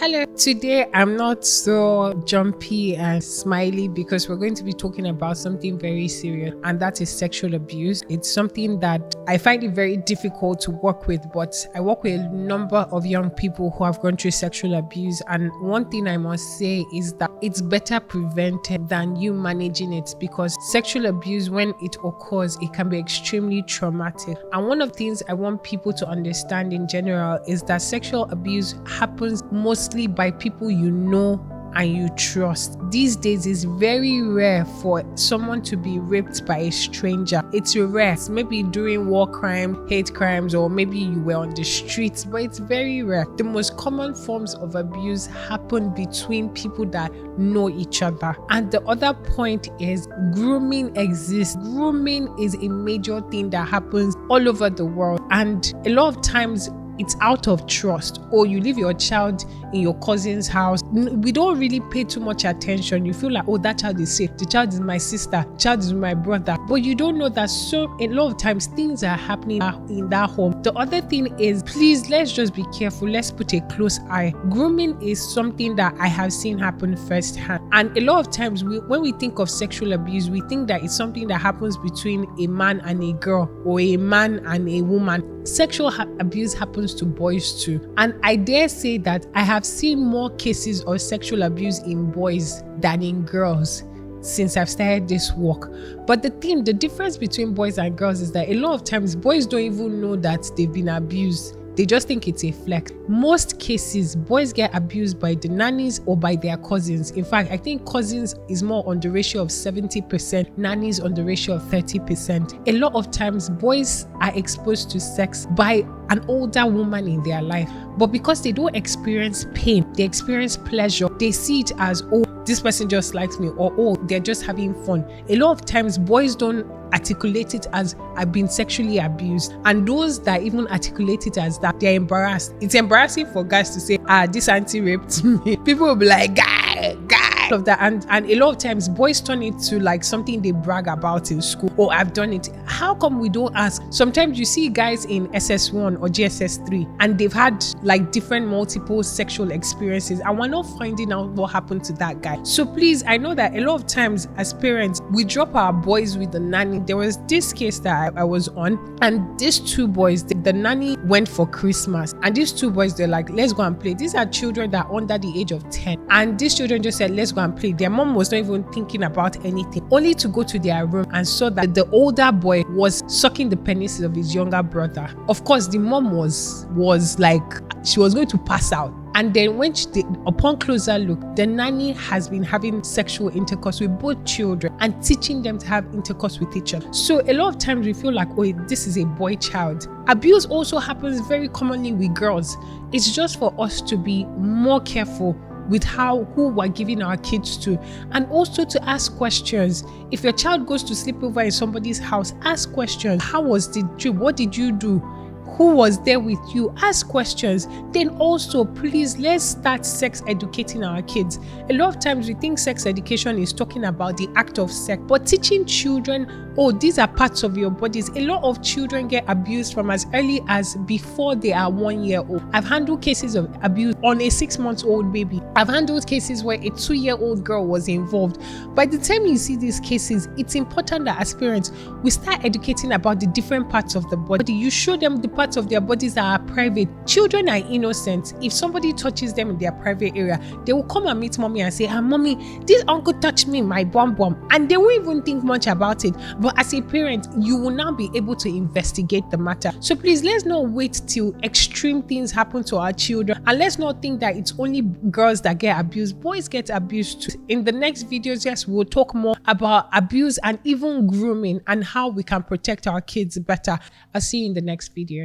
Hello, today I'm not so jumpy and smiley because we're going to be talking about something very serious, and that is sexual abuse. It's something that I find it very difficult to work with, but I work with a number of young people who have gone through sexual abuse, and one thing I must say is that it's better prevented than you managing it, because sexual abuse, when it occurs, it can be extremely traumatic. And one of the things I want people to understand in general is that sexual abuse happens mostly by people you know and you trust. These days it's very rare for someone to be raped by a stranger. It's rare. Maybe during war crime, hate crimes, or maybe you were on the streets, but it's very rare. The most common forms of abuse happen between people that know each other. And the other point is grooming exists. Grooming is a major thing that happens all over the world, and a lot of times it's out of trust. Or you leave your child in your cousin's house. We don't really pay too much attention. You feel like, oh, that child is safe. The child is my sister. The child is my brother. But you don't know that a lot of times things are happening in that home. The other thing is, please, let's just be careful. Let's put a close eye. Grooming is something that I have seen happen firsthand. And a lot of times when we think of sexual abuse, we think that it's something that happens between a man and a girl, or a man and a woman. Sexual abuse happens to boys too. And I dare say that I have seen more cases of sexual abuse in boys than in girls since I've started this work. But the difference between boys and girls is that a lot of times boys don't even know that they've been abused. They just think it's a flex. Most cases, boys get abused by the nannies or by their cousins. In fact, I think cousins is more on the ratio of 70%, nannies on the ratio of 30%. A lot of times, boys are exposed to sex by an older woman in their life. But because they don't experience pain, they experience pleasure. They see it as, oh, this person just likes me, or oh, they're just having fun. A lot of times, boys don't articulate it as I've been sexually abused, and those that even articulate it as that, they're embarrassed. It's embarrassing for guys to say, this auntie raped me. People will be like, guy of that, and a lot of times boys turn it to like something they brag about in school. Oh, I've done it. How come we don't ask? Sometimes you see guys in SS1 or GSS3 and they've had like different multiple sexual experiences, and we're not finding out what happened to that guy. So please, I know that a lot of times as parents, we drop our boys with the nanny. There was this case that I was on, and these two boys, the nanny went for Christmas, and these two boys, they're like, let's go and play. These are children that are under the age of 10, and these children just said, let's go and play. Their mom was not even thinking about anything, only to go to their room and saw that the older boy was sucking the penises of his younger brother. Of course, the mom was like, she was going to pass out. And then upon closer look, the nanny has been having sexual intercourse with both children and teaching them to have intercourse with each other. So a lot of times we feel like, oh, this is a boy child. Abuse also happens very commonly with girls. It's just for us to be more careful with who we're giving our kids to, and also to ask questions. If your child goes to sleep over in somebody's house, ask questions. How was the trip? What did you do? Who was there with you? Ask questions. Then also, please, let's start sex educating our kids. A lot of times we think sex education is talking about the act of sex, but teaching children, oh, these are parts of your bodies. A lot of children get abused from as early as before they are 1 year old. I've handled cases of abuse on a 6-month-old baby. I've handled cases where a 2-year-old girl was involved. By the time you see these cases, it's important that as parents, we start educating about the different parts of the body. You show them the parts of their bodies that are private. Children are innocent. If somebody touches them in their private area, they will come and meet mommy and say, mommy, this uncle touched me, my bum bum. And they won't even think much about it. But as a parent, you will now be able to investigate the matter. So please, let's not wait till extreme things happen to our children. And let's not think that it's only girls that get abused. Boys get abused too. In the next videos, yes, we'll talk more about abuse and even grooming and how we can protect our kids better. I'll see you in the next video.